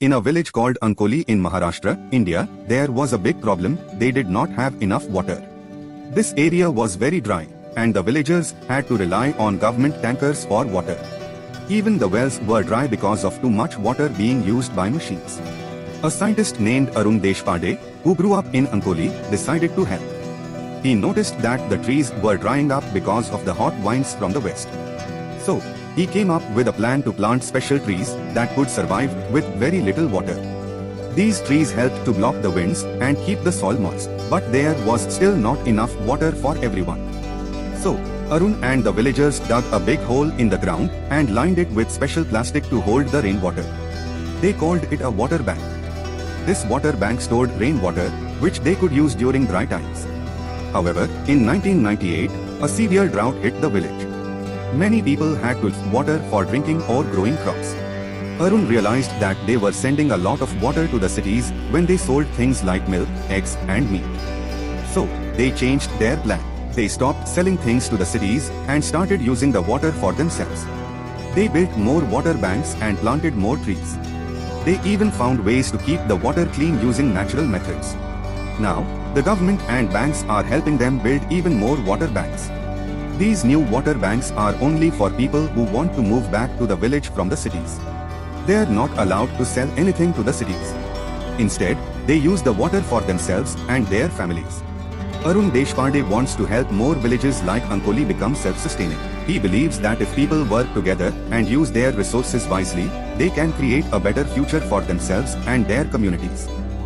In a village called Ankoli in Maharashtra, India, there was a big problem. They did not have enough water. This area was very dry, and the villagers had to rely on government tankers for water. Even the wells were dry because of too much water being used by machines. A scientist named Arun Deshpande, who grew up in Ankoli, decided to help. He noticed that the trees were drying up because of the hot winds from the west. So, he came up with a plan to plant special trees that could survive with very little water. These trees helped to block the winds and keep the soil moist, but there was still not enough water for everyone. So, Arun and the villagers dug a big hole in the ground and lined it with special plastic to hold the rainwater. They called it a water bank. This water bank stored rainwater, which they could use during dry times. However, in 1998, a severe drought hit the village. Many people had to use water for drinking or growing crops. Arun realized that they were sending a lot of water to the cities when they sold things like milk, eggs, and meat. So, they changed their plan. They stopped selling things to the cities and started using the water for themselves. They built more water banks and planted more trees. They even found ways to keep the water clean using natural methods. Now, the government and banks are helping them build even more water banks. These new water banks are only for people who want to move back to the village from the cities. They are not allowed to sell anything to the cities. Instead, they use the water for themselves and their families. Arun Deshpande wants to help more villages like Ankoli become self-sustaining. He believes that if people work together and use their resources wisely, they can create a better future for themselves and their communities.